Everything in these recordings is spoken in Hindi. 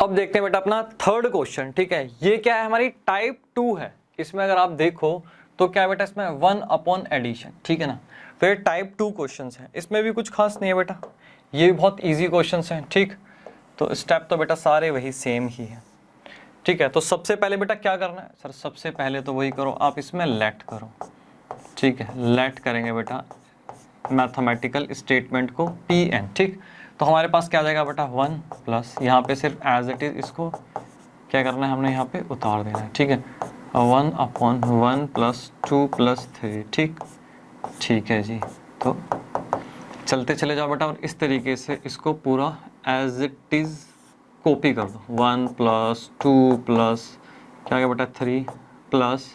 अब देखते हैं बेटा अपना थर्ड क्वेश्चन। ठीक है, ये क्या है, हमारी टाइप 2 है। इसमें अगर आप देखो तो क्या बेटा, इसमें 1 अपॉन एडिशन, ठीक है ना। तो ये टाइप 2 क्वेश्चन है, इसमें भी कुछ खास नहीं है बेटा, ये भी बहुत ईजी क्वेश्चन हैं। ठीक, तो स्टेप तो बेटा सारे वही सेम ही है। ठीक है, तो सबसे पहले बेटा क्या करना है सर, सबसे पहले तो वही करो, आप इसमें लेट करो। ठीक है, लेट करेंगे बेटा मैथमेटिकल स्टेटमेंट को पी एन। ठीक, तो हमारे पास क्या आ जाएगा बेटा 1 प्लस, यहाँ पे सिर्फ एज इट इज इसको क्या करना है, हमने यहाँ पे उतार देना है। ठीक है, 1 अपॉन 1 प्लस 2 प्लस 3। ठीक, ठीक है जी। तो चलते चले जाओ बेटा और इस तरीके से इसको पूरा एज इट इज कॉपी कर दो। 1 प्लस 2 प्लस क्या गया बेटा 3 प्लस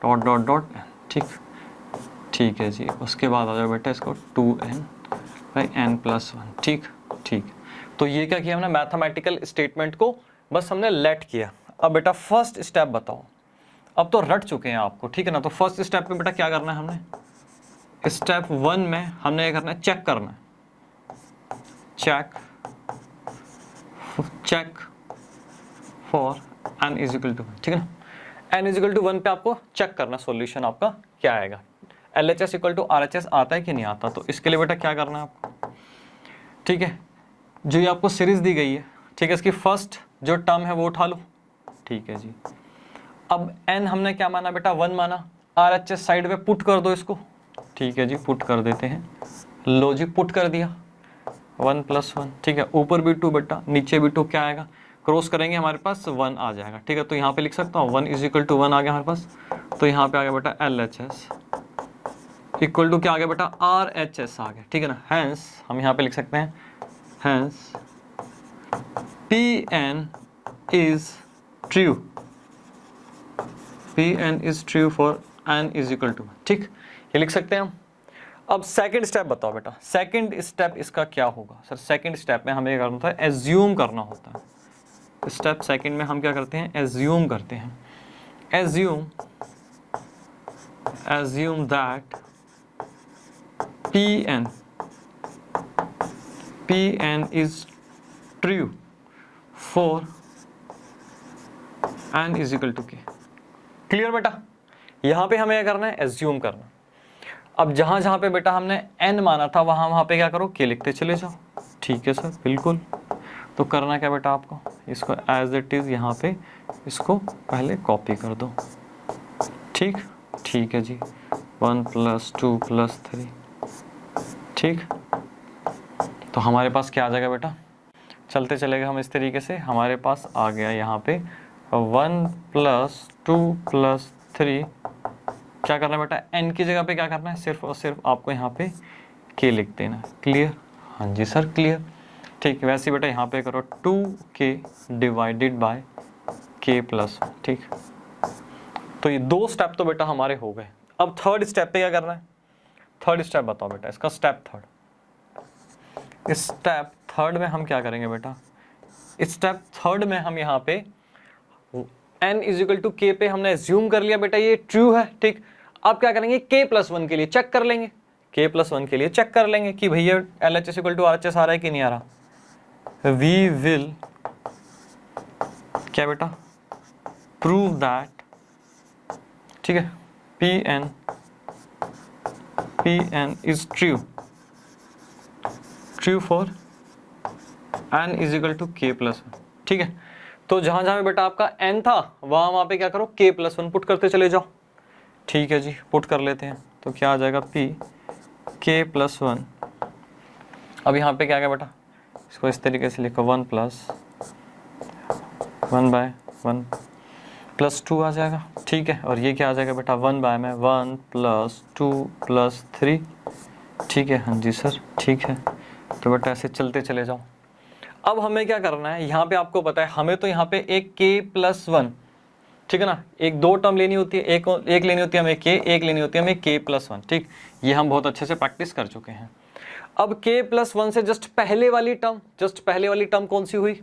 डॉट डॉट डॉट। ठीक, ठीक है जी। उसके बाद आ जाओ बेटा इसको 2n बाई n प्लस 1। ठीक, ठीक। तो ये क्या किया हमने, मैथमेटिकल स्टेटमेंट को बस हमने लेट किया। अब बेटा फर्स्ट स्टेप बताओ, अब तो रट चुके हैं आपको, ठीक है ना। तो फर्स्ट स्टेप में बेटा क्या करना है, हमने स्टेप 1 में हमने क्या करना है, चेक करना है। Check for n is equal to 1, ठीक है ना। n इज इक्वल टू 1 पे आपको चेक करना सॉल्यूशन आपका क्या आएगा। LHS इक्वल टू RHS आता है कि नहीं आता, तो इसके लिए बेटा क्या करना है आपको, ठीक है। जो ये आपको सीरीज दी गई है, ठीक है, इसकी फर्स्ट जो टर्म है वो उठा लो। ठीक है जी। अब n हमने क्या माना बेटा 1 माना, RHS साइड पे पुट कर दो इसको। ठीक है जी, पुट कर देते हैं। लो जी, पुट कर दिया 1 प्लस 1। ठीक है, ऊपर भी 2 बेटा, नीचे भी 2, क्या आएगा, क्रॉस करेंगे हमारे पास 1 आ जाएगा। ठीक है, तो यहाँ पे लिख सकता हूँ 1 इज इक्वल टू 1 आ गया हमारे पास। तो यहाँ पे आ गया बेटा LHS इक्वल टू क्या आ गया बेटा RHS आ गया। ठीक है ना। हैंस हम यहाँ पे लिख सकते हैं, hence PN is true, PN is true for n is equal to 1। ठीक, ये लिख सकते हैं हम। अब सेकंड स्टेप बताओ बेटा, सेकंड स्टेप इसका क्या होगा सर। सेकंड स्टेप में हमें करना होता है, एज्यूम करना होता है। स्टेप सेकंड में हम क्या करते हैं, एज्यूम करते हैं। Assume that PN is true for n is equal to k। Clear बेटा, यहां पे हमें क्या करना है, एज्यूम करना। अब जहां जहां पे बेटा हमने n माना था वहां पे क्या करो, k लिखते चले जाओ। ठीक है सर, बिल्कुल। तो करना क्या बेटा आपको, इसको एज इट इज यहाँ पे इसको पहले कॉपी कर दो। ठीक, ठीक है जी। 1 प्लस 2 प्लस 3। ठीक, तो हमारे पास क्या आ जाएगा बेटा, चलते चलेगा हम इस तरीके से, हमारे पास आ गया यहाँ पे 1 प्लस 2 प्लस 3। क्या करना है बेटा, n की जगह पे क्या करना है, सिर्फ और सिर्फ आपको यहाँ पे k लिख देना। क्लियर, हाँ जी सर क्लियर। ठीक, वैसे बेटा यहाँ पे करो 2k divided by k plus 1। ठीक, तो ये 2 स्टेप तो बेटा हमारे हो गए। अब थर्ड स्टेप पे क्या करना है, थर्ड स्टेप बताओ बेटा इसका, स्टेप थर्ड। स्टेप थर्ड में हम क्या करेंगे बेटा, स्टेप थर्ड में हम यहाँ पे n is equal to k पे हमने एज्यूम कर लिया बेटा ये ट्रू है। ठीक, अब क्या करेंगे, k प्लस 1 के लिए चेक कर लेंगे, k प्लस 1 के लिए चेक कर लेंगे कि भैया LHS इक्वल टू RHS आ रहा है कि नहीं आ रहा। वी विल क्या बेटा, प्रूव दैट, ठीक है, PN is true for n is equal to k plus 1। ठीक है, तो जहां जहां बेटा आपका n था वहां पे क्या करो, k प्लस 1 पुट करते चले जाओ। ठीक है जी, पुट कर लेते हैं। तो क्या आ जाएगा, k प्लस 1। अब यहाँ पे क्या गया बेटा, इसको इस तरीके से लिखो 1 प्लस 1 बाय 1 प्लस 2 आ जाएगा। ठीक है, और ये क्या आ जाएगा बेटा 1 बाय में 1 प्लस 2 प्लस 3। ठीक है, हाँ जी सर ठीक है। तो बेटा ऐसे चलते चले जाओ। अब हमें क्या करना है, यहाँ पे आपको पता है हमें तो यहाँ पे एक k प्लस 1, ठीक है ना, एक 2 टर्म लेनी होती है, एक लेनी होती है हमें k, एक लेनी होती है हमें k प्लस 1। ठीक, ये हम बहुत अच्छे से प्रैक्टिस कर चुके हैं। अब k प्लस 1 से जस्ट पहले वाली टर्म कौन सी हुई,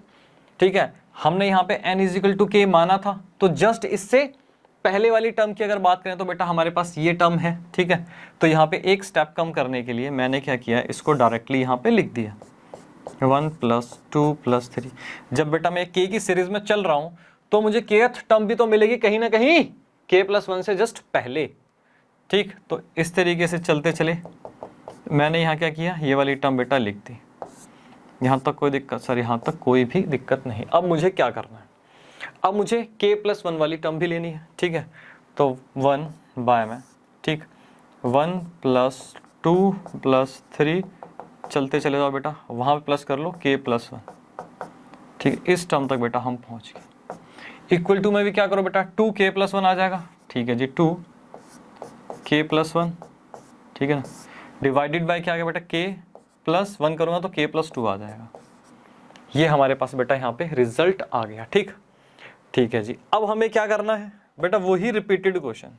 ठीक है, हमने यहाँ पे n is equal to k माना था, तो जस्ट इससे पहले वाली टर्म की अगर बात करें तो बेटा हमारे पास ये टर्म है। ठीक है, तो यहाँ पे एक स्टेप कम करने के लिए मैंने क्या किया, इसको डायरेक्टली यहाँ पे लिख दिया। 1 प्लस 2 प्लस 3। जब बेटा मैं k की सीरीज में चल रहा हूं तो मुझे kth टर्म भी तो मिलेगी कहीं ना कहीं k प्लस 1 से जस्ट पहले। ठीक, तो इस तरीके से चलते चले। मैंने यहाँ क्या किया, ये वाली टर्म बेटा लिख दी। यहाँ तक कोई दिक्कत सर? यहाँ तक कोई भी दिक्कत नहीं। अब मुझे क्या करना है, अब मुझे k प्लस 1 वाली टर्म भी लेनी है। ठीक है, तो 1 बाय में, ठीक, 1 प्लस 2 प्लस 3 चलते चले जाओ बेटा, वहाँ पे प्लस कर लो k प्लस 1। ठीक, इस टर्म तक बेटा हम पहुँच गए। इक्वल टू में भी क्या करो बेटा, 2k प्लस 1 आ जाएगा। ठीक है जी, 2k प्लस 1, ठीक है ना, डिवाइडेड बाय क्या आ गया बेटा, k प्लस 1 करूँगा तो k प्लस 2 आ जाएगा। ये हमारे पास बेटा यहाँ पे रिजल्ट आ गया। ठीक, ठीक है जी। अब हमें क्या करना है बेटा, वही रिपीटेड क्वेश्चन,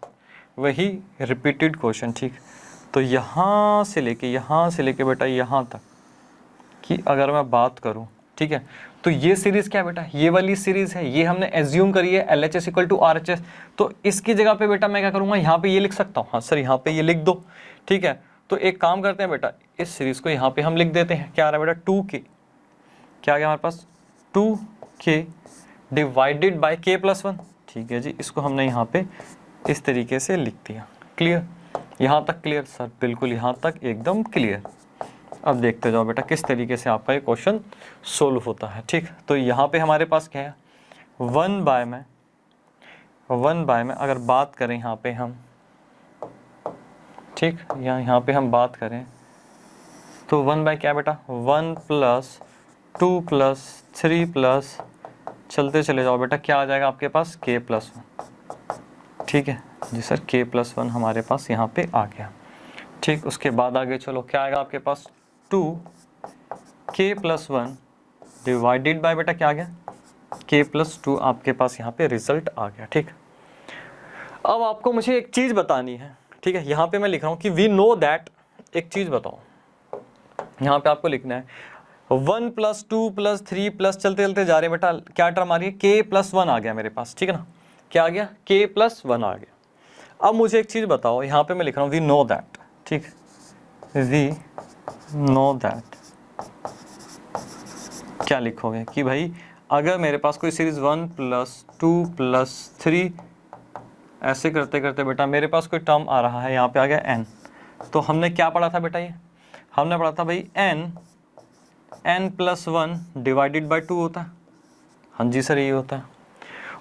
वही रिपीटेड क्वेश्चन। ठीक, तो यहाँ से लेके बेटा यहाँ तक कि अगर मैं बात करूँ, ठीक है, तो ये सीरीज क्या है बेटा, ये वाली सीरीज है, ये हमने एज्यूम करी है LHS इक्वल टू RHS। तो इसकी जगह पे बेटा मैं क्या करूँगा, यहाँ पे ये लिख सकता हूँ। हाँ सर, यहाँ पे ये लिख दो। ठीक है, तो एक काम करते हैं बेटा, इस सीरीज को यहाँ पे हम लिख देते हैं। क्या आ रहा है बेटा, 2k, क्या आ गया हमारे पास, 2k divided by k plus 1। ठीक है जी, इसको हमने यहाँ पे इस तरीके से लिख दिया। क्लियर, यहाँ तक क्लियर सर? बिल्कुल, यहाँ तक एकदम क्लियर। अब देखते जाओ बेटा किस तरीके से आपका ये क्वेश्चन सोल्व होता है। ठीक, तो यहाँ पे हमारे पास क्या है, 1 बाय में अगर बात करें यहाँ पे हम, ठीक, यहाँ पे हम बात करें तो 1 बाय क्या बेटा, 1 प्लस 2 प्लस 3 प्लस, चलते चले जाओ बेटा, क्या आ जाएगा आपके पास, k प्लस 1। ठीक है जी सर, k प्लस 1 हमारे पास यहाँ पे आ गया। ठीक, उसके बाद आगे चलो, क्या आएगा आपके पास, 2k प्लस 1 डिवाइडेड बाय बेटा क्या आ गया, k प्लस 2 आपके पास यहाँ पे रिजल्ट आ गया। ठीक, अब आपको मुझे एक चीज़ बतानी है। ठीक है, यहाँ पे मैं लिख रहा हूँ कि वी नो दैट, एक चीज़ बताओ, यहाँ पे आपको लिखना है 1 प्लस 2 प्लस 3 प्लस, चलते चलते जा रहे हैं बेटा, क्या टर्म आ रही है, k प्लस 1 आ गया मेरे पास। ठीक है ना, क्या आ गया, k प्लस 1 आ गया। अब मुझे एक चीज़ बताओ, यहाँ पे मैं लिख रहा हूँ वी नो दैट। ठीक, वी नो दैट, क्या लिखोगे कि भाई अगर मेरे पास कोई सीरीज 1 प्लस 2 प्लस 3 ऐसे करते करते बेटा मेरे पास कोई टर्म आ रहा है, यहाँ पे आ गया n। तो हमने क्या पढ़ा था बेटा, ये हमने पढ़ा था भाई n प्लस 1 डिवाइडेड बाई 2 होता है। हाँ जी सर, ये होता है।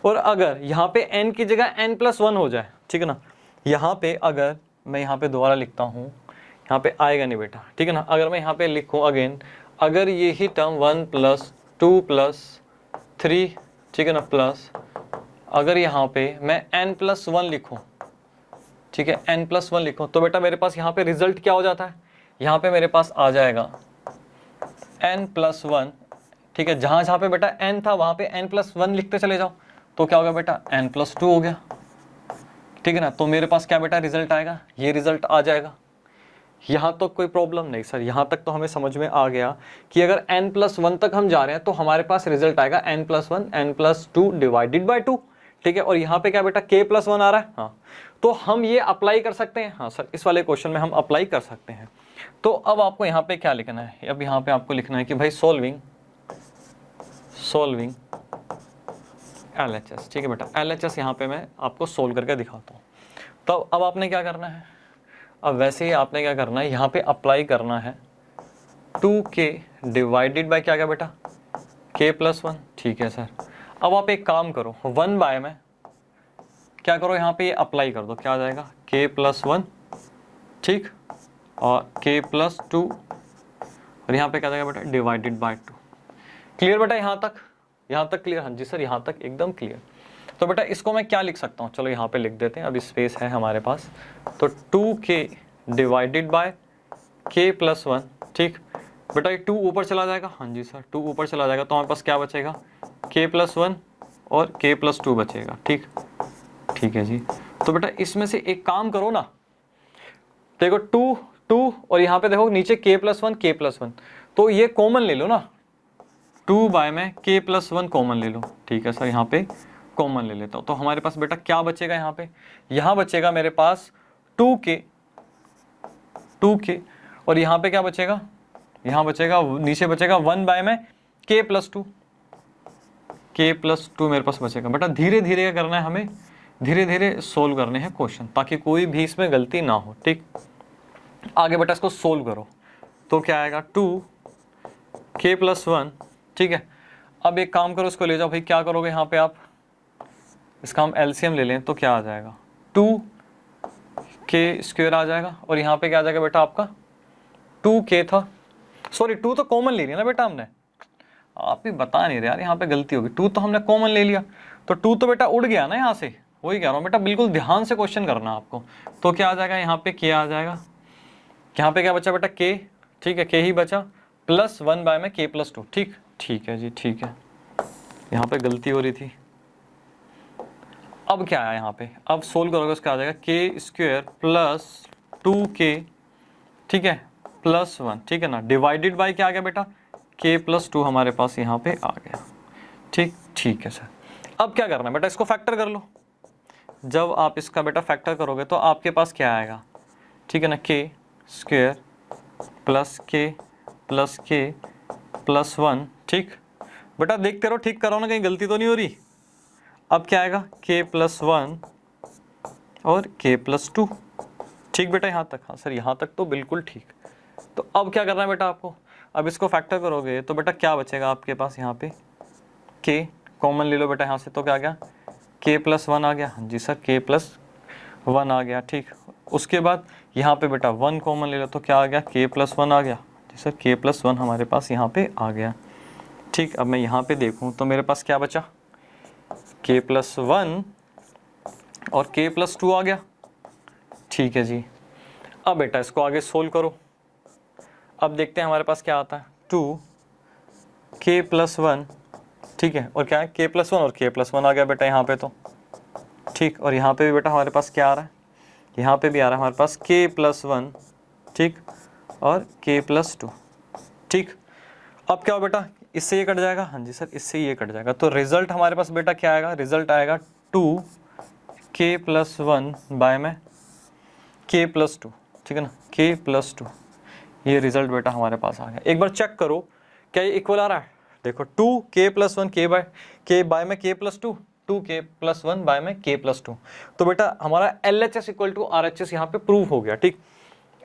और अगर यहाँ पे n की जगह n प्लस 1 हो जाए, ठीक है ना, यहाँ पे अगर मैं यहाँ पे दोबारा लिखता हूँ, यहाँ पे आएगा नहीं बेटा। ठीक है ना, अगर मैं यहाँ पे लिखूँ अगेन, अगर ये ही टर्म 1 प्लस 2 प्लस 3, ठीक है ना, प्लस अगर यहाँ पे मैं n प्लस 1 लिखूँ, ठीक है, n प्लस 1 लिखूँ, तो बेटा मेरे पास यहाँ पे रिजल्ट क्या हो जाता है, यहाँ पे मेरे पास आ जाएगा n प्लस 1। ठीक है, जहाँ जहाँ पे बेटा n था वहाँ पे n प्लस 1 लिखते चले जाओ, तो क्या होगा बेटा, n प्लस 2 हो गया। ठीक है ना, तो मेरे पास क्या बेटा रिजल्ट आएगा, ये रिजल्ट आ जाएगा। यहाँ तो कोई प्रॉब्लम नहीं सर, यहाँ तक तो हमें समझ में आ गया कि अगर n प्लस 1 तक हम जा रहे हैं तो हमारे पास रिजल्ट आएगा n plus 1 n plus 2 divided by 2। ठीक है, और यहाँ पे क्या बेटा k प्लस 1 आ रहा है। हाँ, तो हम ये अप्लाई कर सकते हैं। हाँ सर, इस वाले क्वेश्चन में हम अप्लाई कर सकते हैं। तो अब आपको यहाँ पे क्या लिखना है, अब यहाँ पे आपको लिखना है कि भाई सॉल्विंग LHS। ठीक है बेटा, LHS यहाँ पे मैं आपको सोल्व करके दिखाता हूँ। तो अब आपने क्या करना है, अब वैसे ही आपने क्या करना है, यहाँ पे अप्लाई करना है 2k डिवाइडेड बाय क्या बेटा, k प्लस 1। ठीक है सर, अब आप एक काम करो, 1 बाय में क्या करो, यहाँ पे ये अप्लाई कर दो, क्या आ जाएगा, k प्लस 1, ठीक, और k प्लस 2, और यहाँ पे क्या जाएगा बेटा, डिवाइडेड बाय 2। क्लियर बेटा, यहाँ तक क्लियर? हाँ जी सर, यहाँ तक एकदम क्लियर। तो बेटा इसको मैं क्या लिख सकता हूँ, चलो यहाँ पे लिख देते हैं, अभी स्पेस है हमारे पास। तो 2k divided by k plus 1। ठीक बेटा, ये 2 ऊपर चला जाएगा। हाँ जी सर, 2 ऊपर चला जाएगा तो हमारे पास क्या बचेगा, k प्लस 1 और k प्लस 2 बचेगा। ठीक, ठीक है जी। तो बेटा इसमें से एक काम करो ना, देखो 2 और यहाँ पे देखो नीचे k प्लस 1 k प्लस 1, तो ये कॉमन ले लो ना, 2 बाय में k प्लस 1 कॉमन ले लो। ठीक है सर, यहाँ पे कॉमन ले लेता हूँ, तो हमारे पास बेटा क्या बचेगा, यहाँ बचेगा मेरे पास 2k, और यहाँ पे क्या बचेगा यहाँ बचेगा, नीचे बचेगा 1 बाय में k प्लस 2, k प्लस 2 मेरे पास बचेगा। बेटा धीरे धीरे क्या करना है हमें, धीरे धीरे सोल्व करने हैं क्वेश्चन, ताकि कोई भी इसमें गलती ना हो। ठीक, आगे बेटा इसको सोल्व करो तो क्या आएगा 2k प्लस 1। ठीक है, अब एक काम करो, इसको ले जाओ भाई, क्या करोगे यहाँ पे आप, इसका हम एलसीएम ले लें तो क्या आ जाएगा 2k स्क्वायर आ जाएगा, और यहाँ पे क्या आ जाएगा बेटा आपका 2k था, सॉरी 2 तो कॉमन ले लिया ना बेटा हमने, आप ही बता नहीं रहे यार, यहाँ पे गलती होगी, 2 तो हमने कॉमन ले लिया, तो 2 तो बेटा उड़ गया ना यहाँ से, वही कह रहा हूँ बेटा, बिल्कुल ध्यान से क्वेश्चन करना आपको। तो क्या आ जाएगा यहाँ पे k आ जाएगा, यहाँ पे क्या बचा बेटा k, ठीक है k ही बचा, प्लस 1 बाय में k प्लस 2। ठीक, ठीक है जी, ठीक है, यहाँ पे गलती हो रही थी। अब क्या आया यहाँ पे, अब सोल्व करोगे उसका आ जाएगा k स्क्वायर प्लस 2k, ठीक है, प्लस 1, ठीक है ना, डिवाइडेड बाय क्या आ गया बेटा k प्लस 2 हमारे पास यहाँ पे आ गया। ठीक, ठीक है सर। अब क्या करना है बेटा, इसको फैक्टर कर लो। जब आप इसका बेटा फैक्टर करोगे तो आपके पास क्या आएगा, ठीक है ना, k square plus k plus k plus 1। ठीक बेटा देखते रहो, ठीक करो ना, कहीं गलती तो नहीं हो रही। अब क्या आएगा k प्लस 1 और k प्लस 2। ठीक बेटा यहाँ तक, हाँ सर यहाँ तक तो बिल्कुल ठीक। तो अब क्या करना है बेटा आपको, अब इसको फैक्टर करोगे तो बेटा क्या बचेगा आपके पास यहाँ पे, k कॉमन ले लो बेटा यहाँ से, तो क्या आ गया k प्लस 1 आ गया, हाँ जी सर k प्लस 1 आ गया। ठीक, उसके बाद यहाँ पे बेटा 1 कॉमन ले लो तो क्या आ गया k प्लस 1 आ गया, जी सर k प्लस 1 हमारे पास यहाँ पे आ गया। ठीक, अब मैं यहाँ पे देखूँ तो मेरे पास क्या बचा, k प्लस 1 और k प्लस 2 आ गया। ठीक है जी, अब बेटा इसको आगे सोल्व करो। अब देखते हैं हमारे पास क्या आता है, 2k प्लस 1, ठीक है, और क्या है k प्लस 1 और k प्लस 1 आ गया बेटा यहाँ पे तो। ठीक, और यहाँ पे भी बेटा हमारे पास क्या आ रहा है, यहाँ पे भी आ रहा है हमारे पास k प्लस 1, ठीक, और k प्लस 2। ठीक, अब क्या हो बेटा, इससे ये कट जाएगा, हाँ जी सर इससे ये कट जाएगा, तो रिजल्ट हमारे पास बेटा क्या आएगा, रिजल्ट आएगा 2k प्लस 1 बाय में k प्लस 2। ठीक है ना, k प्लस 2, ये रिजल्ट बेटा हमारे पास आ गया। एक बार चेक करो क्या ये इक्वल आ रहा है, देखो 2k प्लस 1 k बाय में k plus 2, 2k plus 1 by में k प्लस 2। तो बेटा हमारा LHS इक्वल टू RHS यहाँ पे प्रूव हो गया। ठीक,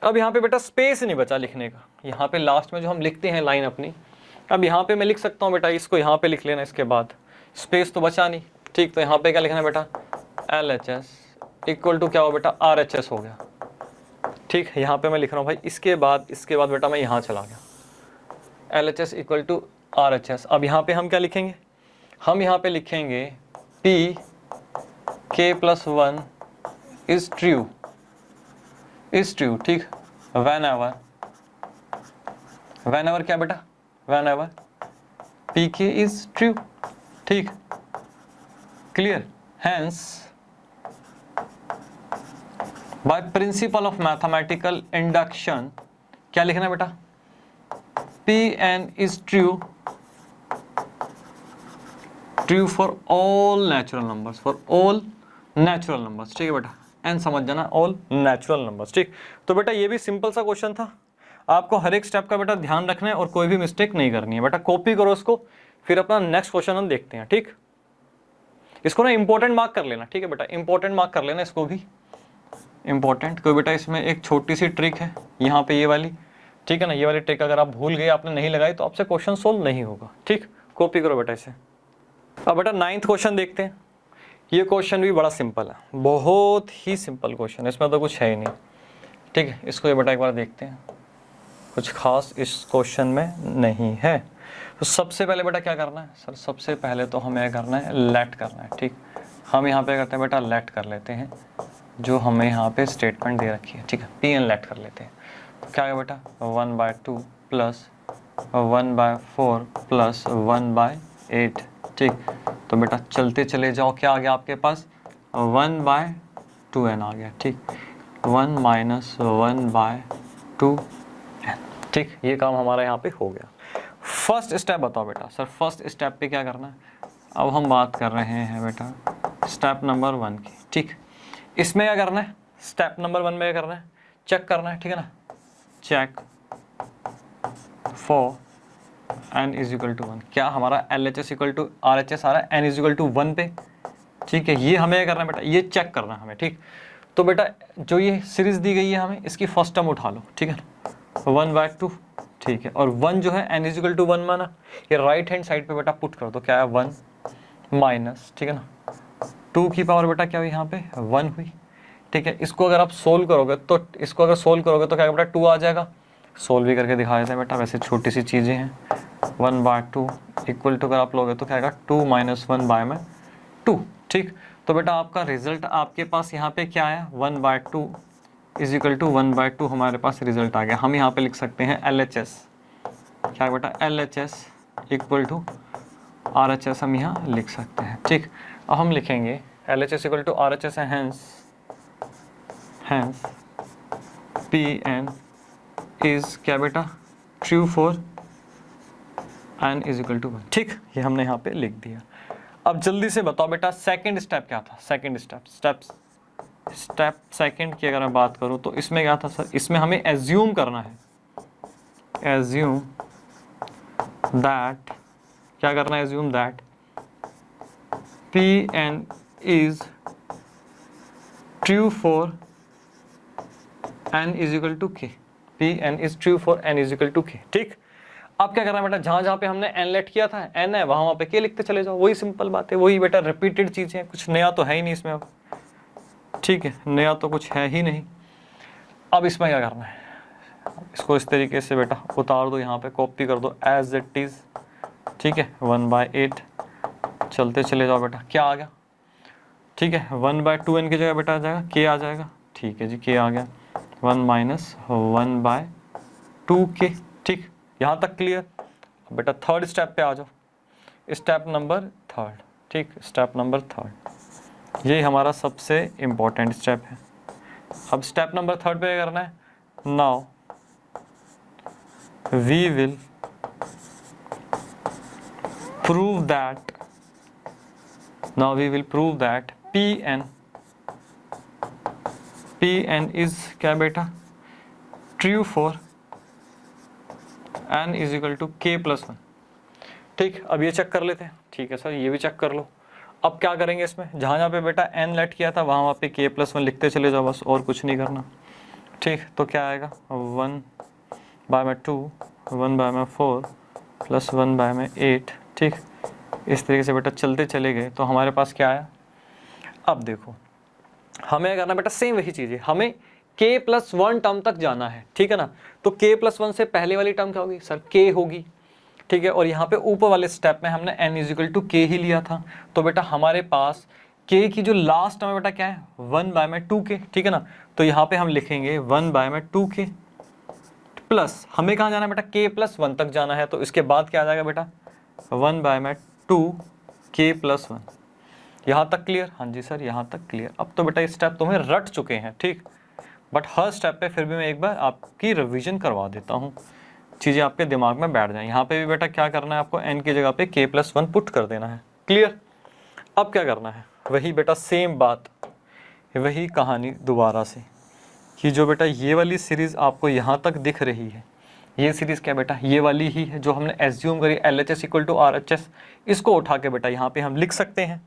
अब यहाँ पे बेटा स्पेस नहीं बचा लिखने का, यहाँ पे लास्ट में जो हम लिखते हैं लाइन अपनी, अब यहाँ पे मैं लिख सकता हूँ बेटा, इसको यहाँ पे लिख लेना, इसके बाद स्पेस तो बचा नहीं। ठीक, तो यहाँ पे क्या लिखना है बेटा, LHS इक्वल टू क्या हो बेटा, RHS हो गया। ठीक, यहाँ पे मैं लिख रहा हूँ भाई, इसके बाद बेटा मैं यहाँ चला गया, LHS इक्वल टू RHS। अब यहाँ पे हम क्या लिखेंगे, हम यहाँ पे लिखेंगे P k plus 1 is true, ठीक, whenever क्या बेटा, whenever pk is true। ठीक, clear, hence by principle of mathematical induction क्या लिखना है बेटा, Pn is true for all natural numbers, ठीक है बेटा, n समझ जाना, all natural numbers। ठीक, तो बेटा ये भी सिंपल सा क्वेश्चन था, आपको हर एक स्टेप का बेटा ध्यान रखना है और कोई भी मिस्टेक नहीं करनी है बेटा। कॉपी करो इसको, फिर अपना नेक्स्ट क्वेश्चन हम देखते हैं। ठीक, इसको ना इंपॉर्टेंट मार्क कर लेना, ठीक है बेटा, इंपॉर्टेंट मार्क कर लेना इसको भी, इंपॉर्टेंट। कोई बेटा इसमें एक छोटी सी ट्रिक है यहाँ पे ये वाली, ठीक है ना, ये वाली ट्रिक अगर आप भूल गए, आपने नहीं लगाई तो आपसे क्वेश्चन सोल्व नहीं होगा। ठीक, कॉपी करो बेटा इसे। अब बेटा 9th क्वेश्चन देखते हैं। ये क्वेश्चन भी बड़ा सिंपल है, बहुत ही सिंपल क्वेश्चन है, इसमें तो कुछ है ही नहीं। ठीक है, इसको ये बेटा एक बार देखते हैं, कुछ खास इस क्वेश्चन में नहीं है। तो सबसे पहले बेटा क्या करना है सर, सबसे पहले तो हमें करना है लेट करना है। ठीक, हम यहाँ पे करते हैं बेटा लेट कर लेते हैं, जो हमें यहाँ पे स्टेटमेंट दे रखी है। ठीक है, Pn लेट कर लेते हैं, तो क्या है बेटा 1/2 प्लस 1/4 प्लस 1/8। ठीक, तो बेटा चलते चले जाओ, क्या आ गया आपके पास 1/2n आ गया। ठीक, 1 - 1/2n। ठीक, ये काम हमारा यहाँ पे हो गया। फर्स्ट स्टेप बताओ बेटा, सर फर्स्ट स्टेप पे क्या करना है। अब हम बात कर रहे हैं बेटा स्टेप नंबर 1 की। ठीक, इसमें क्या करना है, स्टेप नंबर 1 में क्या करना है, चेक करना है। ठीक है ना, check for n is equal to 1। क्या हमारा LHS इक्वल टू RHS आ रहा है n इज इक्वल टू 1 पे, ठीक है। ये हमें क्या करना है बेटा, ये चेक करना है हमें, ठीक। तो बेटा जो ये सीरीज दी गई है हमें, इसकी फर्स्ट टर्म उठा लो, ठीक है ना, 1/2, ठीक है। और 1 जो है n इज इक्वल टू 1 माना, ये राइट हैंड साइड पे बेटा पुट कर दो, क्या है 1 माइनस, ठीक है ना, 2 की पावर बेटा क्या हुई यहाँ पे 1 हुई, ठीक है। इसको अगर आप सोल्व करोगे तो इसको अगर सोल्व करोगे तो क्या बेटा 2 आ जाएगा। सोल्व भी करके दिखा देते हैं बेटा, वैसे छोटी सी चीज़ें हैं। 1/2 इक्वल टू अगर आप लोगे तो क्या आएगा 2 - 1/2, ठीक। तो बेटा आपका रिजल्ट आपके पास यहाँ पे क्या आया 1/2 इज इक्वल टू 1/2 हमारे पास रिजल्ट आ गया। हम यहाँ पे लिख सकते हैं LHS, क्या बेटा LHS इक्वल टू RHS हम यहाँ लिख सकते हैं, ठीक। अब हम लिखेंगे LHS इक्वल टू RHS है, हैंस PN इज क्या बेटा true for n is equal to 1, ठीक। ये हमने यहाँ पे लिख दिया। अब जल्दी से बताओ बेटा सेकंड स्टेप क्या था। सेकंड स्टेप सेकंड की अगर मैं बात करूँ तो इसमें क्या था सर, इसमें हमें एज्यूम करना है, एज्यूम दैट, क्या करना है assume that PN is true for n is equal to k, PN is true for n is equal to k, ठीक। अब क्या करना है बेटा, जहां जहां पे हमने n लेट किया था n है, वहां पे k लिखते चले जाओ। वही सिंपल बात है, वही बेटा रिपीटेड चीजें हैं, कुछ नया तो है ही नहीं इसमें अब, ठीक है, नया तो कुछ है ही नहीं। अब इसमें क्या करना है, इसको इस तरीके से बेटा उतार दो, यहाँ पे कॉपी कर दो एज इट इज, ठीक है। 1/8 चलते चले जाओ बेटा, क्या आ गया, ठीक है। 1/2n की जगह बेटा आ जाएगा k आ जाएगा, ठीक है जी, k आ गया 1 - 1/2k, ठीक। यहाँ तक क्लियर। बेटा थर्ड स्टेप पे आ जाओ, स्टेप नंबर थर्ड, ठीक, स्टेप नंबर थर्ड, ये हमारा सबसे इम्पोर्टेंट स्टेप है। अब स्टेप नंबर थर्ड पे क्या करना है, now we will prove that PN is क्या बेटा true for n is equal to k + 1, ठीक। अब ये चेक कर लेते हैं, ठीक है सर, ये भी चेक कर लो। अब क्या करेंगे इसमें, जहाँ जहाँ पे बेटा n लेट किया था वहाँ पे k + 1 लिखते चले जाओ, बस और कुछ नहीं करना, ठीक। तो क्या आएगा 1/2 1/4 + 1/8, ठीक। इस तरीके से बेटा चलते चले गए तो हमारे पास क्या आया। अब देखो हमें करना बेटा सेम वही चीज़ है, हमें k + 1 टर्म तक जाना है, ठीक है ना। तो k + 1 से पहले वाली टर्म क्या होगी सर, k होगी, ठीक है। और यहाँ पे ऊपर वाले स्टेप में हमने n is equal to k ही लिया था, तो बेटा हमारे पास k की जो लास्ट टर्म है बेटा क्या है 1/2k, ठीक है ना। तो यहाँ पे हम लिखेंगे 1/2k प्लस हमें कहाँ जाना है बेटा k + 1 तक जाना है, तो इसके बाद क्या आ जाएगा बेटा 1/2k + 1। यहाँ तक क्लियर, हाँ जी सर यहाँ तक क्लियर। अब तो बेटा ये स्टेप तुम्हें रट चुके हैं, ठीक। बट हर स्टेप पे फिर भी मैं एक बार आपकी रिवीजन करवा देता हूँ, चीज़ें आपके दिमाग में बैठ जाएं। यहाँ पे भी बेटा क्या करना है, आपको n की जगह पे k + 1 पुट कर देना है, क्लियर। अब क्या करना है, वही बेटा सेम बात, वही कहानी दोबारा से, कि जो बेटा ये वाली सीरीज़ आपको यहाँ तक दिख रही है, ये सीरीज़ क्या बेटा ये वाली ही है जो हमने एज्यूम करी LHS इक्वल टू RHS। इसको उठा के बेटा यहाँ पे हम लिख सकते हैं,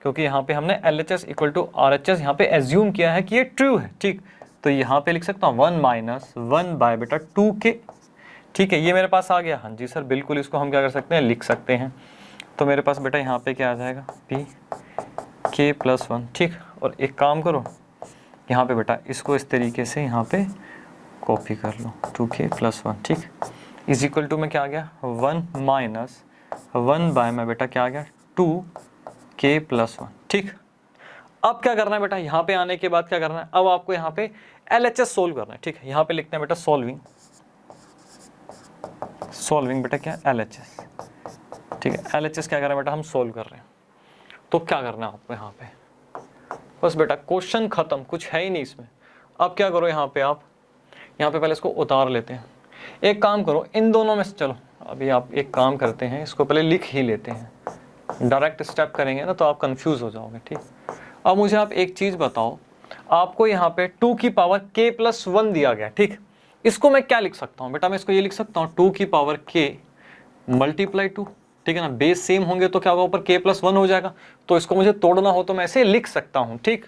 क्योंकि यहाँ पे हमने LHS इक्वल टू RHS यहाँ पे एज्यूम किया है कि ये ट्रू है, ठीक। तो यहाँ पे लिख सकता हूँ 1 - 1/2k, ठीक है। ये मेरे पास आ गया, हाँ जी सर बिल्कुल, इसको हम क्या कर सकते हैं लिख सकते हैं। तो मेरे पास बेटा यहाँ पे क्या आ जाएगा k + 1, ठीक। और एक काम करो यहाँ पे बेटा इसको इस तरीके से यहाँ पे कॉपी कर लो 2k + 1, ठीक। इज इक्वल टू में क्या आ गया 1 - 1 में बेटा क्या आ गया 2k + 1, ठीक। अब क्या करना है बेटा, यहाँ पे आने के बाद क्या करना है, अब आपको यहाँ पे LHS सोल्व करना है, ठीक है। यहाँ पे लिखते हैं बेटा सॉल्विंग बेटा क्या LHS, ठीक है। LHS क्या कर रहे हैं बेटा, हम सोल्व कर रहे हैं। तो क्या करना है आपको यहाँ पे, बस बेटा क्वेश्चन खत्म, कुछ है ही नहीं इसमें। अब क्या करो यहाँ पे, आप यहाँ पे पहले इसको उतार लेते हैं। एक काम करो इन दोनों में से, चलो अभी आप एक काम करते हैं, इसको पहले लिख ही लेते हैं, डायरेक्ट स्टेप करेंगे ना तो आप कंफ्यूज हो जाओगे, ठीक। अब मुझे आप एक चीज़ बताओ, आपको यहाँ पे 2 की पावर k + 1 दिया गया, ठीक। इसको मैं क्या लिख सकता हूँ बेटा, मैं इसको ये लिख सकता हूँ 2 की पावर k मल्टीप्लाई 2, ठीक है ना, बेस सेम होंगे तो क्या होगा, ऊपर k+1 हो जाएगा। तो इसको मुझे तोड़ना हो तो मैं ऐसे लिख सकता हूँ। ठीक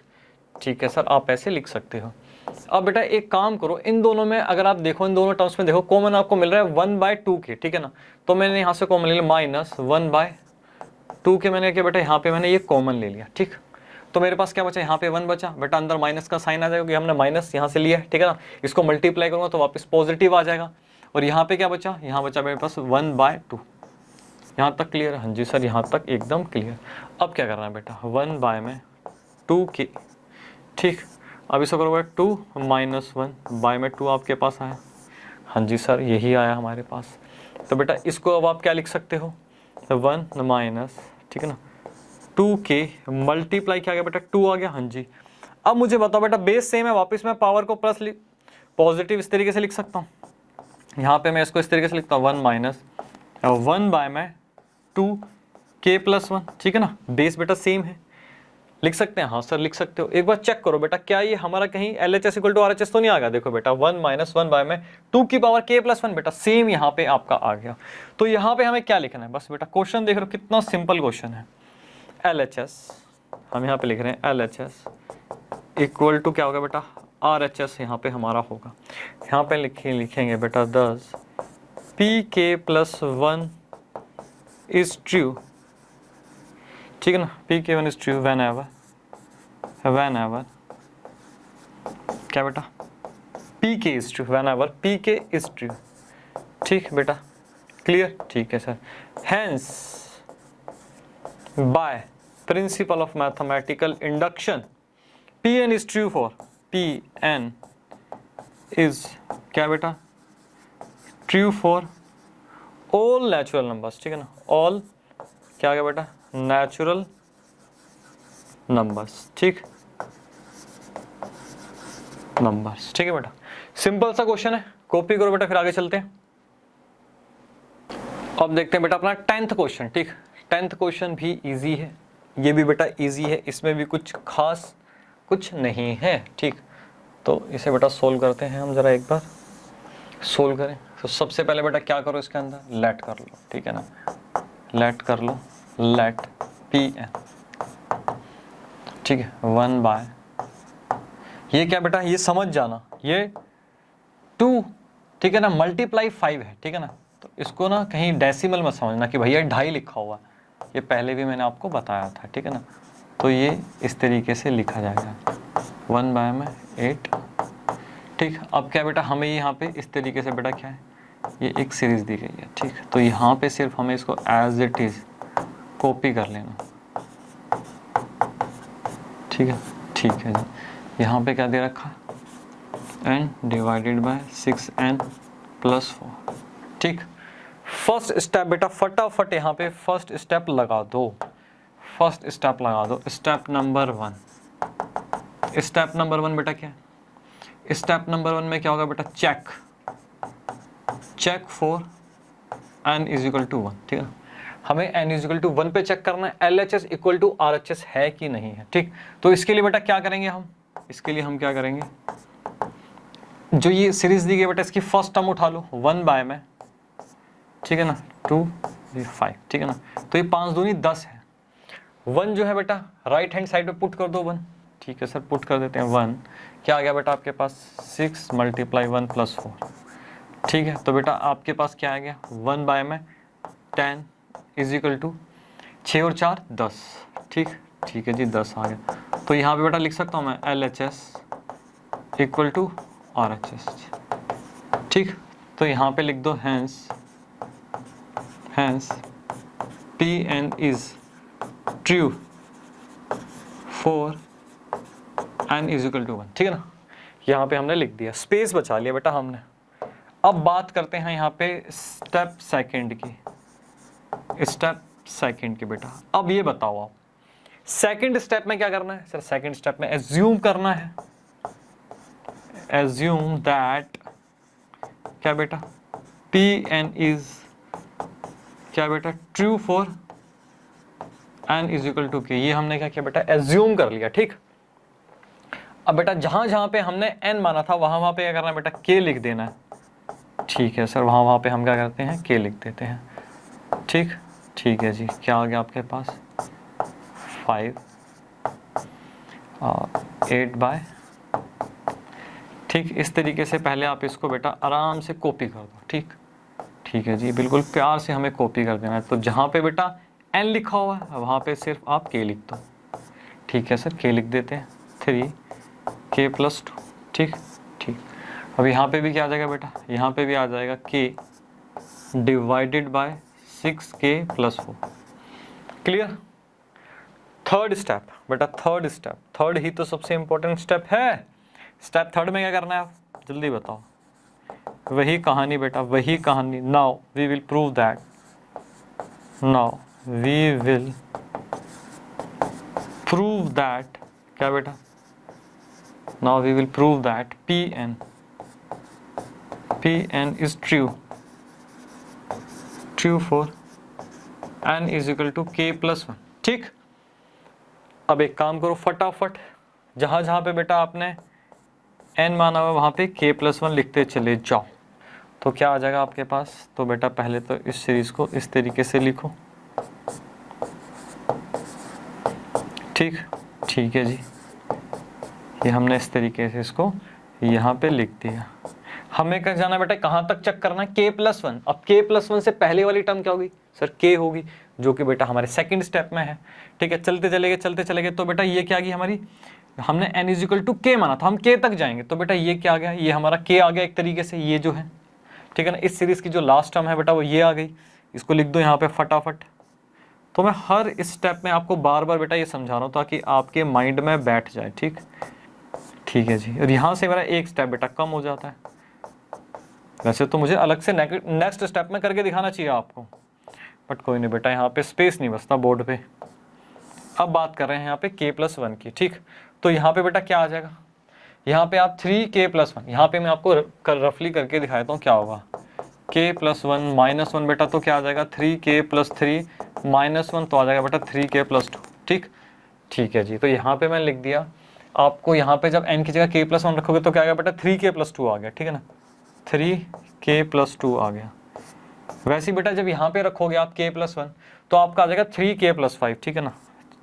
है सर, आप ऐसे लिख सकते हो। अब बेटा एक काम करो, इन दोनों में अगर आप देखो, इन दोनों टर्म्स में देखो, कॉमन आपको मिल रहा है 1/2 के, ठीक है ना। तो मैंने यहाँ से कॉमन ले लिया -1/2 के, मैंने क्या बेटा यहाँ पे मैंने ये कॉमन ले लिया। ठीक, तो मेरे पास क्या बचा, यहाँ पे 1 बचा बेटा, अंदर माइनस का साइन आ जाएगा क्योंकि हमने माइनस यहाँ से लिया है, ठीक है ना। इसको मल्टीप्लाई करूँगा तो वापस पॉजिटिव आ जाएगा। और यहाँ पे क्या बचा, यहाँ बचा मेरे पास 1/2। यहाँ तक क्लियर है? हाँ जी सर, यहाँ तक एकदम क्लियर। अब क्या करना है बेटा, 1/2 के, ठीक। अब इसको करोगे 2 -1/2 आपके पास आया। हाँ जी सर, यही आया हमारे पास। तो बेटा इसको अब आप क्या लिख सकते हो, 1 माइनस, ठीक है ना, 2k मल्टीप्लाई क्या आ गया बेटा, 2 आ गया। हाँ जी, अब मुझे बताओ बेटा, बेस सेम है, वापस मैं पावर को प्लस पॉजिटिव इस तरीके से लिख सकता हूँ। यहाँ पे मैं इसको इस तरीके से लिखता हूँ 1 माइनस 1/2k+1, ठीक है ना। बेस बेटा सेम है, लिख सकते हैं? हाँ सर लिख सकते हो। एक बार चेक करो बेटा, क्या ये हमारा कहीं LHS = RHS तो नहीं आ गया? देखो बेटा 1 माइनस 1/2 की पावर k+1 बेटा सेम यहाँ पे आपका आ गया। तो यहाँ पे हमें क्या लिखना है, बस बेटा क्वेश्चन देख रहे हो कितना सिंपल क्वेश्चन है। LHS हम यहाँ पे लिख रहे हैं, LHS = क्या होगा बेटा, RHS यहाँ पे हमारा होगा। यहाँ पे लिखेंगे बेटा 10 pk+1 is true, ठीक है ना। pk1 is true whenever क्या बेटा, pk is true whenever pk is true, ठीक बेटा, क्लियर? ठीक है sir. Hence by principle of mathematical induction Pn is true for Pn is क्या बेटा, true for all natural numbers, ठीक है ना। all क्या आ गया बेटा, नेचुरल नंबर्स, ठीक, नंबर्स, ठीक है बेटा। सिंपल सा क्वेश्चन है, कॉपी करो बेटा, फिर आगे चलते हैं। अब देखते हैं बेटा अपना 10th क्वेश्चन, ठीक। 10th क्वेश्चन भी इजी है, ये भी बेटा इजी है, इसमें भी कुछ खास कुछ नहीं है, ठीक। तो इसे बेटा सोल्व करते हैं हम, जरा एक बार सोल्व करें। तो सबसे पहले बेटा क्या करो, इसके अंदर लेट कर लो, ठीक है ना, लेट कर लो, लेट Pn, ठीक है, 1/, ये क्या बेटा, ये समझ जाना, ये 2, ठीक है ना, मल्टीप्लाई 5 है, ठीक है ना। तो इसको ना कहीं डेसिमल में समझना कि भैया 2.5 लिखा हुआ है, ये पहले भी मैंने आपको बताया था, ठीक है ना। तो ये इस तरीके से लिखा जाएगा 1/8, ठीक। अब क्या बेटा, हमें यहाँ पे इस तरीके से बेटा क्या है, ये एक सीरीज दी गई है, ठीक। तो यहाँ पे सिर्फ हमें इसको एज इट इज कॉपी कर लेना, ठीक है, ठीक है जी। यहाँ पे क्या दे रखा, n डिवाइडेड बाय 6n+4, ठीक। फर्स्ट स्टेप बेटा फटाफट यहाँ पे फर्स्ट स्टेप लगा दो, फर्स्ट स्टेप लगा दो, स्टेप नंबर 1। स्टेप नंबर 1 बेटा क्या है, स्टेप नंबर 1 में क्या होगा बेटा, चेक फॉर n = 1, ठीक है। हमें n = 1 पे चेक करना है LHS = RHS है कि नहीं है, ठीक। तो इसके लिए बेटा क्या करेंगे हम, इसके लिए हम क्या करेंगे, जो ये सीरीज दी गई बेटा इसकी फर्स्ट टर्म उठा लो 1/, में, ठीक है ना, 2 5, ठीक है ना। तो ये 5 दूनी 10 है। 1 जो है बेटा राइट हैंड साइड पे पुट कर दो 1, ठीक है सर, पुट कर देते हैं 1। क्या आ गया बेटा आपके पास, 6 × 1 + 4, ठीक है। तो बेटा आपके पास क्या आ गया, 1/, में 10 = 6 और 4 10, ठीक, ठीक है जी, 10 आ गया। तो यहाँ पे बेटा लिख सकता हूँ मैं LHS = RHS, ठीक। तो यहाँ पे लिख दो hence Pn is true for n = 1, ठीक है ना। यहाँ पे हमने लिख दिया, स्पेस बचा लिया बेटा हमने। अब बात करते हैं यहाँ पे स्टेप सेकंड की, स्टेप सेकंड की बेटा। अब ये बताओ आप सेकंड स्टेप में क्या करना है सर, सेकंड स्टेप में एज्यूम करना है, एज्यूम दैट क्या बेटा, Pn is क्या बेटा, ट्रू फॉर n = k। ये हमने क्या किया बेटा, एज्यूम कर लिया, ठीक। अब बेटा जहां जहां पे हमने n माना था वहां पे क्या करना है बेटा, k लिख देना है, ठीक है सर, वहाँ पे हम क्या करते हैं, के लिख देते हैं। ठीक है जी, क्या आ गया आपके पास 5 और 8/। ठीक, इस तरीके से पहले आप इसको बेटा आराम से कॉपी कर दो। ठीक है जी, बिल्कुल प्यार से हमें कॉपी कर देना है। तो जहाँ पे बेटा n लिखा हुआ है वहाँ पे सिर्फ आप k लिख दो। ठीक है सर, k लिख देते हैं 3k+2। ठीक। अब यहाँ पे भी क्या आ जाएगा बेटा, यहाँ पे भी आ जाएगा k divided by 6k+4। Clear. Third step बेटा, थर्ड ही तो सबसे इंपॉर्टेंट स्टेप है। स्टेप थर्ड में क्या करना है आप जल्दी बताओ। वही कहानी बेटा, वही कहानी। Now we will prove that क्या बेटा, now we will prove that Pn is true for n is equal to k+1। ठीक। अब एक काम करो फटाफट, जहां पे बेटा आपने n माना हुआ वहां पे k+1 लिखते चले जाओ। तो क्या आ जाएगा आपके पास, तो बेटा पहले तो इस सीरीज को इस तरीके से लिखो। ठीक है जी, ये हमने इस तरीके से इसको यहाँ पे लिख दिया। हमें क्या जाना बेटा, कहाँ तक चेक करना है, k+1। अब k+1 से पहले वाली टर्म क्या होगी सर, k होगी, जो कि बेटा हमारे सेकंड स्टेप में है। ठीक है, चलते चले गए तो बेटा ये क्या आ गई हमारी, हमने n = k माना था, हम k तक जाएंगे तो बेटा ये क्या आ गया, ये हमारा k आ गया एक तरीके से, ये जो है। ठीक है ना, इस सीरीज की जो लास्ट टर्म है बेटा वो ये आ गई। इसको लिख दो यहाँ पे फटाफट। तो मैं हर स्टेप में आपको बार बार बेटा ये समझा रहा हूँ ताकि आपके माइंड में बैठ जाए। ठीक है जी, और यहाँ से मेरा एक स्टेप बेटा कम हो जाता है। वैसे तो मुझे अलग से नेक्स्ट स्टेप में करके दिखाना चाहिए आपको, बट कोई नहीं बेटा, यहाँ पे स्पेस नहीं बचता बोर्ड पे। अब बात कर रहे हैं यहाँ पे k+1 की। ठीक, तो यहाँ पे बेटा क्या आ जाएगा, यहाँ पे आप 3k+1, यहाँ पे मैं आपको रफली करके दिखाता हूँ क्या होगा। k+1 -1 बेटा तो क्या आ जाएगा 3k+3 -1 तो आ जाएगा बेटा 3k+2। ठीक है जी, तो यहाँ पे मैंने लिख दिया। आपको यहाँ पे जब n की जगह k+1 रखोगे तो क्या आ गया बेटा 3k+2 आ गया। ठीक है ना, 3k+2 आ गया। वैसे ही बेटा जब यहाँ पे रखोगे आप k+1 तो आपका आ जाएगा 3k+5। ठीक है ना,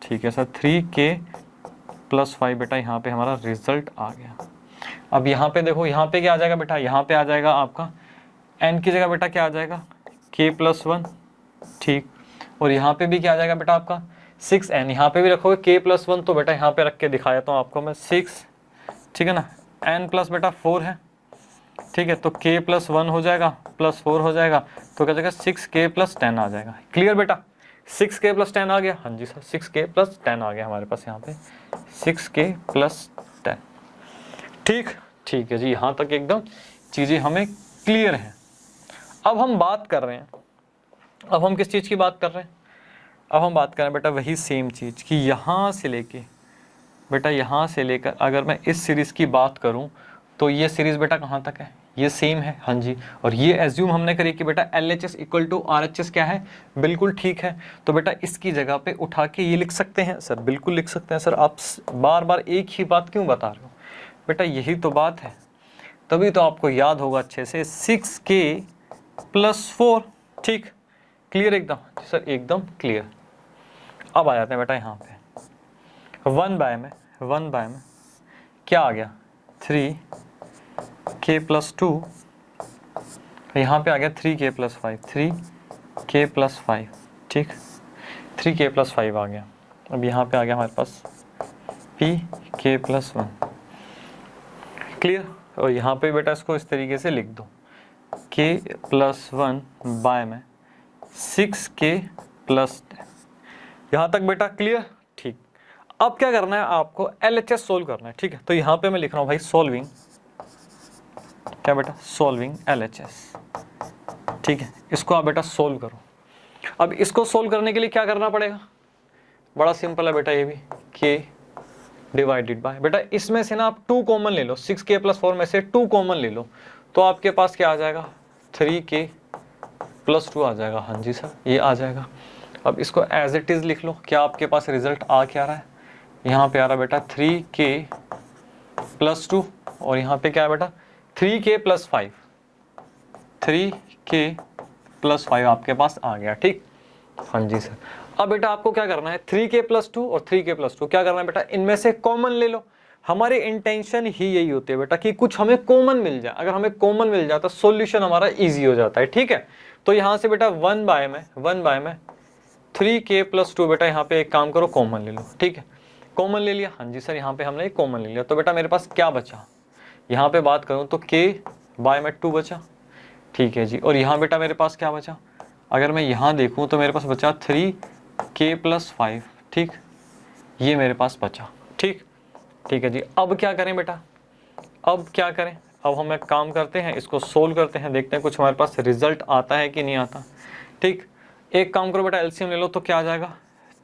ठीक है सर, 3k+5 बेटा यहाँ पे हमारा रिजल्ट आ गया। अब यहाँ पे देखो, यहाँ पे क्या आ जाएगा बेटा, यहाँ पे आ जाएगा आपका n की जगह बेटा क्या आ जाएगा k+1। ठीक, और यहाँ पे भी क्या आ जाएगा बेटा आपका 6n। यहाँ पे भी रखोगे k+1 तो बेटा यहाँ पे रख के दिखा देता हूँ आपको मैं 6। ठीक है ना, n प्लस बेटा 4 है। ठीक है, तो k+1 हो जाएगा +4 हो जाएगा, तो क्या जाएगा 6k+10 आ जाएगा। क्लियर बेटा, 6k+10 आ गया। हाँ जी सर, 6k+10 आ गया हमारे पास यहाँ पे 6k+10। ठीक है जी, यहाँ तक एकदम चीज़ें हमें क्लियर हैं। अब हम बात कर रहे हैं, अब हम किस चीज़ की बात कर रहे हैं, अब हम बात कर रहे हैं बेटा वही सेम चीज़ कि यहाँ से लेके बेटा, यहाँ से लेकर अगर मैं इस सीरीज़ की बात करूँ तो ये सीरीज़ बेटा कहाँ तक है, ये सेम है। हाँ जी, और ये एज्यूम हमने करी कि बेटा LHS = RHS क्या है, बिल्कुल ठीक है। तो बेटा इसकी जगह पे उठा के ये लिख सकते हैं सर, बिल्कुल लिख सकते हैं सर। आप बार बार एक ही बात क्यों बता रहे हो बेटा, यही तो बात है, तभी तो आपको याद होगा अच्छे से 6k+4। ठीक, क्लियर एकदम सर, एकदम क्लियर। अब आ जाते हैं बेटा यहाँ पे 1/में क्या आ गया 3k+2, यहाँ पे आ गया 3k+5। ठीक, 3k+5 आ गया। अब यहाँ पे आ गया हमारे पास pk+1। क्लियर, और यहाँ पे बेटा इसको इस तरीके से लिख दो k+1/में 6k+10। यहाँ तक बेटा क्लियर। ठीक, अब क्या करना है आपको, LHS सोल्व करना है। ठीक है, तो यहाँ पे मैं लिख रहा हूँ भाई सॉल्विंग क्या बेटा, सॉल्विंग LHS। ठीक है, इसको आप बेटा सोल्व करो। अब इसको सोल्व करने के लिए क्या करना पड़ेगा, बड़ा सिंपल है बेटा, ये भी k डिवाइडेड बाय बेटा, इसमें से ना आप 2 कॉमन ले लो, 6k+4 में से 2 कॉमन ले लो तो आपके पास क्या आ जाएगा 3k+2 आ जाएगा। हाँ जी सर, ये आ जाएगा। अब इसको एज इट इज़ लिख लो, क्या आपके पास रिजल्ट आ क्या रहा है, यहाँ पे आ रहा है बेटा 3k+2 और यहाँ पे क्या है बेटा 3k+5। 3k + 5 आपके पास आ गया। ठीक, हाँ जी सर। अब बेटा आपको क्या करना है, 3k + 2 और 3k + 2 क्या करना है बेटा, इनमें से कॉमन ले लो। हमारी इंटेंशन ही यही होती है बेटा कि कुछ हमें कॉमन मिल जाए। अगर हमें कॉमन मिल जाता है सॉल्यूशन हमारा इजी हो जाता है। ठीक है, तो यहाँ से बेटा 1/में 3k + 2 बेटा यहाँ पे एक काम करो कॉमन ले लो। ठीक है, कॉमन ले लिया, हाँ जी सर, यहाँ पे हमने एक कॉमन ले लिया। तो बेटा मेरे पास क्या बचा, यहाँ पे बात करूँ तो k/2 बचा। ठीक है जी, और यहाँ बेटा मेरे पास क्या बचा, अगर मैं यहाँ देखूँ तो मेरे पास बचा 3k + 5। ठीक, ये मेरे पास बचा। ठीक, ठीक है जी। अब क्या करें बेटा, अब क्या करें, अब हम एक काम करते हैं, इसको सोल्व करते हैं, देखते हैं कुछ हमारे पास रिजल्ट आता है कि नहीं आता। ठीक, एक काम करो बेटा, एलसीएम ले लो तो क्या आ जाएगा,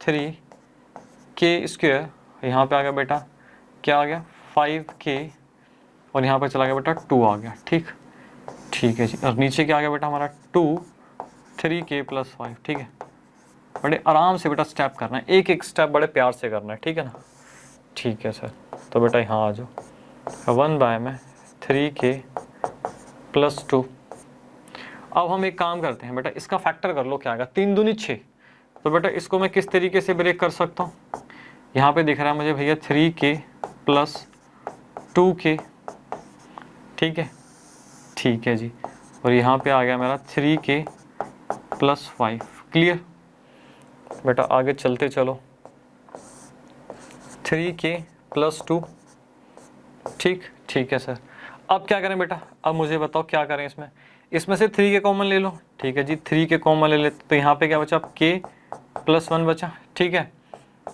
3k², यहाँ पे आ गया बेटा, क्या आ गया 5k, और यहाँ पे चला गया बेटा 2 आ गया। ठीक, ठीक है जी, और नीचे क्या आ गया बेटा हमारा 3k + 5। ठीक है, बड़े आराम से बेटा स्टेप करना है, एक एक स्टेप बड़े प्यार से करना है। ठीक है ना, ठीक है सर। तो बेटा यहाँ आ जाओ, 1/में 3k + 2। अब हम एक काम करते हैं बेटा, इसका फैक्टर कर लो, क्या आएगा, 3 दूनी 6। तो बेटा इसको मैं किस तरीके से ब्रेक कर सकता हूँ, यहाँ पे दिख रहा है मुझे भैया 3k + 2k। ठीक है, ठीक है जी, और यहाँ पे आ गया मेरा 3k + 5। क्लियर बेटा, आगे चलते चलो, 3k + 2। ठीक, ठीक है सर। अब क्या करें बेटा, अब मुझे बताओ क्या करें, इसमें से 3k कॉमन ले लो। ठीक है जी, 3k कॉमन ले लेते, तो यहाँ पे क्या बचा, k + 1 बचा। ठीक है,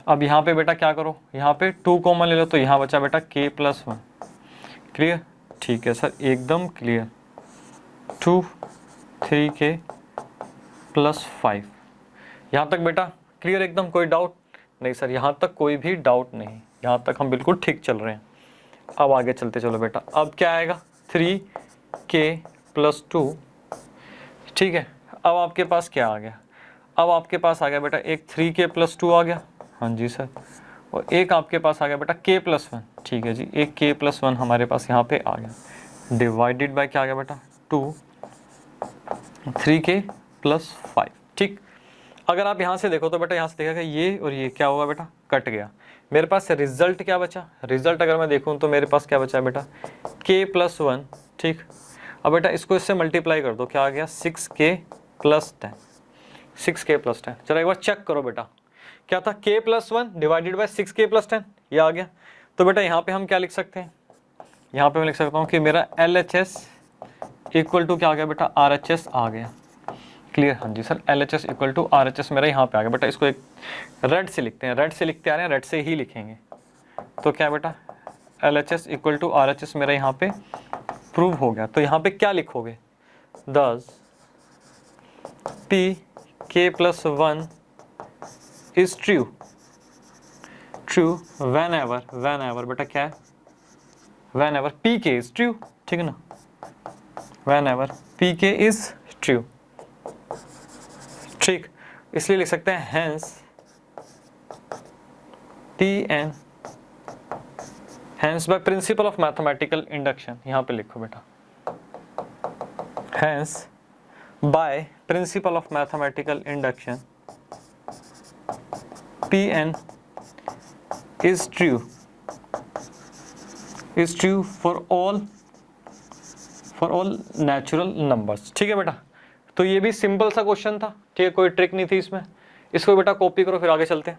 अब यहाँ पे बेटा क्या करो, यहाँ पे 2 कॉमन ले लो, तो यहाँ बचा बेटा k + 1। क्लियर, ठीक है सर, एकदम क्लियर। 2 3k + 5, यहाँ तक बेटा क्लियर एकदम, कोई डाउट नहीं सर, यहाँ तक कोई भी डाउट नहीं, यहाँ तक हम बिल्कुल ठीक चल रहे हैं। अब आगे चलते चलो बेटा, अब क्या आएगा, 3k + 2। ठीक है, अब आपके पास क्या आ गया, अब आपके पास आ गया बेटा एक 3k + 2 आ गया, हाँ जी सर, और एक आपके पास आ गया बेटा k + 1। ठीक है जी, एक k + 1 हमारे पास यहाँ पे आ गया, डिवाइडेड बाय क्या आ गया बेटा 2 3k + 5। ठीक, अगर आप यहाँ से देखो तो बेटा यहाँ से देखा ये और ये क्या होगा बेटा, कट गया। मेरे पास रिजल्ट क्या बचा, रिजल्ट अगर मैं देखूँ तो मेरे पास क्या बचा है बेटा, k + 1। ठीक, अब बेटा इसको इससे मल्टीप्लाई कर दो, क्या आ गया 6k + 10। 6k + 10, चलो एक बार चेक करो बेटा, क्या था k + 1 डिवाइडेड बाय 6k + 10, ये आ गया। तो बेटा यहाँ पे हम क्या लिख सकते हैं, यहाँ पे मैं लिख सकता हूँ कि मेरा LHS = क्या आ गया बेटा, RHS आ गया। क्लियर, हाँ जी सर, LHS = RHS मेरा यहाँ पे आ गया बेटा। इसको एक रेड से लिखते हैं, रेड से लिखते आ रहे हैं, रेड से ही लिखेंगे। तो क्या बेटा, LHS = RHS मेरा यहाँ पे प्रूव हो गया। तो यहाँ पे क्या लिखोगे, 10 pk + 1 is true whenever बेटा क्या है, whenever pk is true। ठीक है ना, whenever pk is true। ठीक, इसलिए लिख सकते हैं hence Pn, hence by principle of mathematical induction, यहाँ पे लिखो बेटा, hence by principle of mathematical induction Pn is true for all natural numbers। ठीक है बेटा, तो ये भी सिंपल सा क्वेश्चन था। ठीक है, कोई ट्रिक नहीं थी इसमें, इसको बेटा कॉपी करो, फिर आगे चलते हैं।